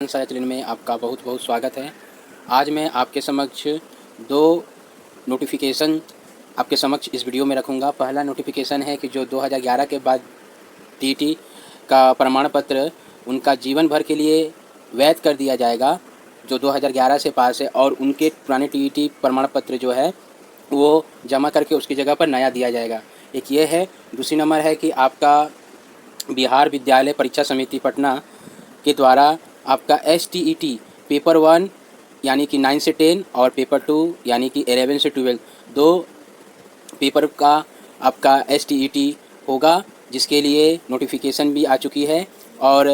Channel में आपका बहुत बहुत स्वागत है। आज मैं आपके समक्ष दो नोटिफिकेशन आपके समक्ष इस वीडियो में रखूंगा। पहला नोटिफिकेशन है कि जो 2011 के बाद टीईटी का प्रमाण पत्र उनका जीवन भर के लिए वैध कर दिया जाएगा, जो 2011 से पास है, और उनके पुराने टीईटी प्रमाण पत्र जो है वो जमा करके उसकी जगह पर नया दिया जाएगा। एक ये है। दूसरी नंबर है कि आपका बिहार विद्यालय परीक्षा समिति पटना के द्वारा आपका STET पेपर 1 यानी कि 9 से 10 और पेपर 2 यानी कि 11 से 12 दो पेपर का आपका STET होगा, जिसके लिए नोटिफिकेशन भी आ चुकी है। और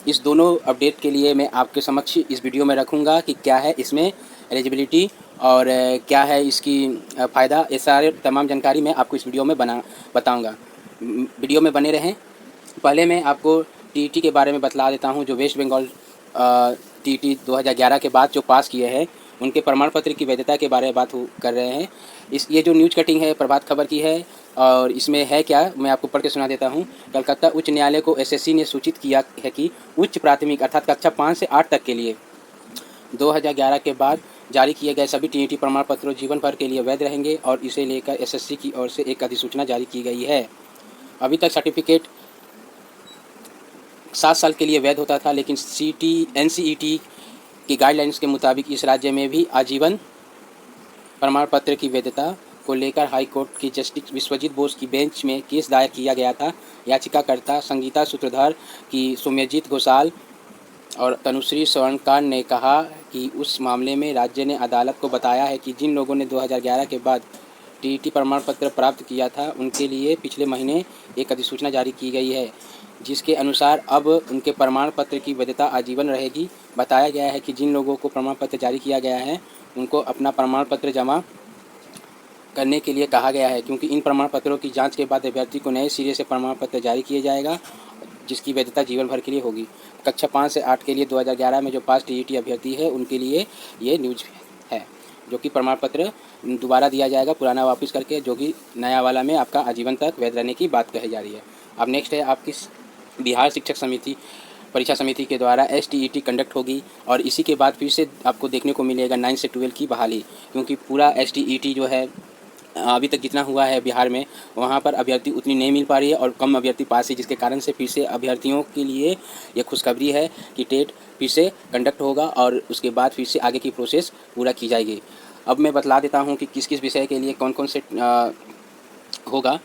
इस दोनों अपडेट के लिए मैं आपके समक्ष इस वीडियो में रखूँगा कि क्या है इसमें एलिजिबिलिटी और क्या है इसकी फ़ायदा। ये सारे तमाम जानकारी मैं आपको इस वीडियो में बताऊँगा। वीडियो में बने रहें। पहले मैं आपको टीईटी के बारे में बतला देता हूं। जो वेस्ट बंगाल टीईटी 2011 के बाद जो पास किए हैं उनके प्रमाण पत्र की वैधता के बारे में बात कर रहे हैं। ये जो न्यूज़ कटिंग है प्रभात खबर की है, और इसमें है क्या, मैं आपको पढ़ के सुना देता हूं। कलकत्ता उच्च न्यायालय को SSC ने सूचित किया है कि उच्च प्राथमिक अर्थात कक्षा 5 से 8 तक के लिए 2011 के बाद जारी किए गए सभी टीईटी प्रमाण पत्र जीवन भर के लिए वैध रहेंगे, और इसे लेकर SSC की ओर से एक अधिसूचना जारी की गई है। अभी तक सर्टिफिकेट 7 साल के लिए वैध होता था, लेकिन NCET की गाइडलाइंस के मुताबिक इस राज्य में भी आजीवन प्रमाण पत्र की वैधता को लेकर हाई कोर्ट की जस्टिस विश्वजीत बोस की बेंच में केस दायर किया गया था। याचिकाकर्ता संगीता सूत्रधार की सौम्यजीत घोषाल और तनुश्री स्वर्णकार ने कहा कि उस मामले में राज्य ने अदालत को बताया है कि जिन लोगों ने 2011 के बाद टीईटी प्रमाण पत्र प्राप्त किया था उनके लिए पिछले महीने एक अधिसूचना जारी की गई है, जिसके अनुसार अब उनके प्रमाण पत्र की वैधता आजीवन रहेगी। बताया गया है कि जिन लोगों को प्रमाण पत्र जारी किया गया है उनको अपना प्रमाण पत्र जमा करने के लिए कहा गया है, क्योंकि इन प्रमाण पत्रों की जांच के बाद अभ्यर्थी को नए सिरे से प्रमाण पत्र जारी किया जाएगा, जिसकी वैधता जीवन भर के लिए होगी। कक्षा 5 से 8 के लिए 2011 में जो पास टीईटी अभ्यर्थी है उनके लिए ये न्यूज है, जो कि प्रमाण पत्र दोबारा दिया जाएगा पुराना वापस करके, जो कि नया वाला में आपका आजीवन तक वैध रहने की बात कही जा रही है। अब नेक्स्ट है आपकी बिहार शिक्षक समिति परीक्षा समिति के द्वारा STET कंडक्ट होगी, और इसी के बाद फिर से आपको देखने को मिलेगा 9 से 12 की बहाली, क्योंकि पूरा STET जो है अभी तक जितना हुआ है बिहार में वहाँ पर अभ्यर्थी उतनी नहीं मिल पा रही है और कम अभ्यर्थी पास है, जिसके कारण से फिर से अभ्यर्थियों के लिए ये खुशखबरी है कि टेट फिर से कंडक्ट होगा और उसके बाद फिर से आगे की प्रोसेस पूरा की जाएगी। अब मैं बतला देता हूँ कि किस किस विषय के लिए कौन कौन से होगा।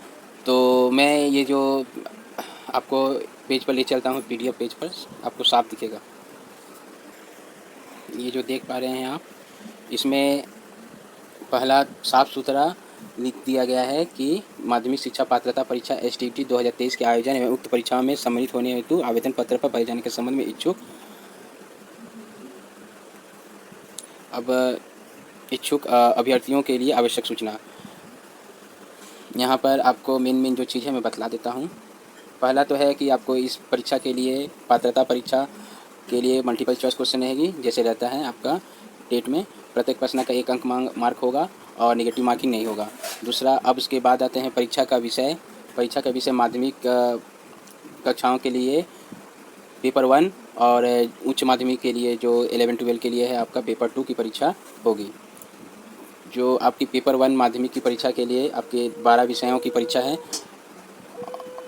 तो मैं ये जो आपको पेज पर ले चलता हूँ, PDF पेज पर आपको साफ दिखेगा। ये जो देख पा रहे हैं आप, इसमें पहला साफ सुथरा लिख दिया गया है कि माध्यमिक शिक्षा पात्रता परीक्षा STET 2023 के आयोजन एवं उक्त परीक्षाओं में सम्मिलित होने हेतु आवेदन पत्र पर भरे जाने के संबंध में इच्छुक अभ्यर्थियों के लिए आवश्यक सूचना। यहाँ पर आपको मेन जो चीज़ है मैं बतला देता हूँ। पहला तो है कि आपको इस परीक्षा के लिए पात्रता परीक्षा के लिए मल्टीपल चॉइस क्वेश्चन रहेगी, जैसे रहता है आपका टेट में। प्रत्येक प्रश्न का 1 अंक मार्क होगा और नेगेटिव मार्किंग नहीं होगा। दूसरा, अब उसके बाद आते हैं परीक्षा का विषय। परीक्षा का विषय माध्यमिक कक्षाओं के लिए पेपर 1 और उच्च माध्यमिक के लिए जो 11-12 के लिए है आपका पेपर 2 की परीक्षा होगी। जो आपकी पेपर 1 माध्यमिक की परीक्षा के लिए आपके 12 विषयों की परीक्षा है,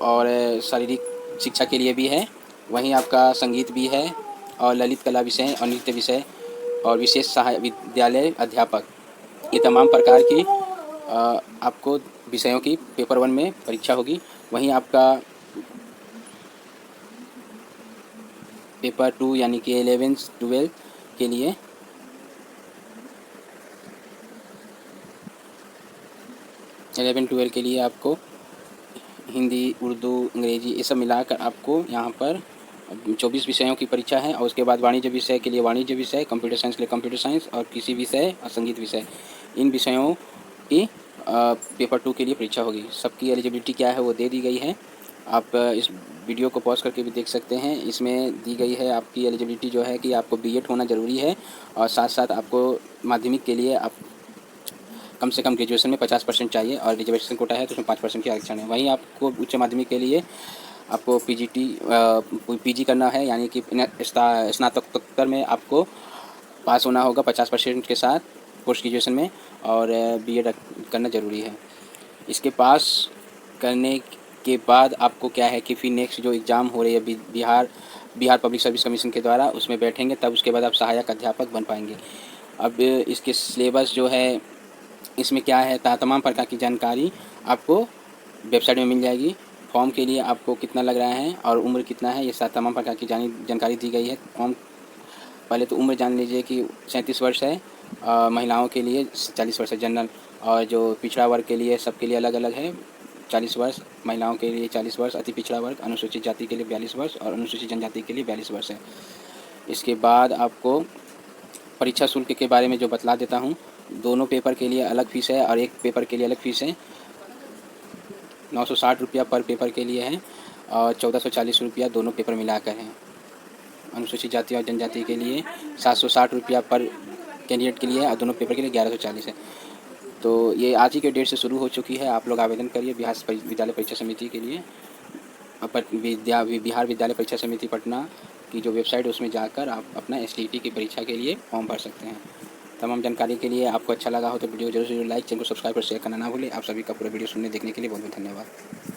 और शारीरिक शिक्षा के लिए भी है। वहीं आपका संगीत भी है, और ललित कला विषय और नृत्य विषय और विशेष सहायक विद्यालय अध्यापक, ये तमाम प्रकार की आपको विषयों की पेपर 1 में परीक्षा होगी। वहीं आपका पेपर 2 यानी कि 11-12 के लिए आपको हिंदी, उर्दू, अंग्रेजी ये सब मिलाकर आपको यहाँ पर 24 विषयों की परीक्षा है। और उसके बाद वाणिज्य विषय के लिए वाणिज्य विषय, कंप्यूटर साइंस के लिए कंप्यूटर साइंस, और कृषि विषय और संगीत विषय, इन विषयों की पेपर 2 के लिए परीक्षा होगी। सबकी एलिजिबिलिटी क्या है वो दे दी गई है। आप इस वीडियो को पॉज करके भी देख सकते हैं। इसमें दी गई है आपकी एलिजिबिलिटी जो है कि आपको BEd होना ज़रूरी है, और साथ साथ आपको माध्यमिक के लिए आप कम से कम ग्रेजुएशन में 50% चाहिए, और रिजर्वेशन कोटा है तो उसमें 5% की आरक्षण है। वहीं आपको उच्च माध्यमिक के लिए आपको पीजी करना है, यानी कि स्नातकोत्तर में आपको पास होना होगा 50% के साथ पोस्ट ग्रेजुएशन में, और बीएड करना ज़रूरी है। इसके पास करने के बाद आपको क्या है कि फिर नेक्स्ट जो एग्ज़ाम हो रही है बिहार पब्लिक सर्विस कमीशन के द्वारा, उसमें बैठेंगे, तब उसके बाद आप सहायक अध्यापक बन पाएंगे। अब इसके सिलेबस जो है, इसमें क्या है, तमाम प्रकार की जानकारी आपको वेबसाइट में मिल जाएगी। फॉर्म के लिए आपको कितना लग रहा है और उम्र कितना है, ये साथ तमाम प्रकार की जानकारी दी गई है। फॉर्म पहले तो उम्र जान लीजिए कि 37 वर्ष है, महिलाओं के लिए 40 वर्ष है जनरल, और जो पिछड़ा वर्ग के लिए सबके लिए अलग अलग है, 40 वर्ष, महिलाओं के लिए 40 वर्ष, अति पिछड़ा वर्ग, अनुसूचित जाति के लिए 42 वर्ष और अनुसूचित जनजाति के लिए 42 वर्ष है। इसके बाद आपको परीक्षा शुल्क के बारे में जो बतला देता हूँ, दोनों पेपर के लिए अलग फ़ीस है और एक पेपर के लिए अलग फ़ीस है। 960 रुपया पर पेपर के लिए है और 1440 रुपया दोनों पेपर मिलाकर है। अनुसूचित जाति और जनजाति के लिए 760 रुपया पर कैंडिडेट के लिए और दोनों पेपर के लिए 1140 है। तो ये आज ही के डेट से शुरू हो चुकी है। आप लोग आवेदन करिए बिहार विद्यालय परीक्षा समिति के लिए। बिहार विद्यालय परीक्षा समिति पटना की जो वेबसाइट है उसमें जाकर आप अपना एसटीईटी की परीक्षा के लिए फॉर्म भर सकते हैं। तमाम जानकारी के लिए आपको अच्छा लगा हो तो वीडियो जरूर लाइक, चैनल को सब्सक्राइब और शेयर करना ना भूलें। आप सभी का पूरा वीडियो सुनने देखने के लिए बहुत बहुत धन्यवाद।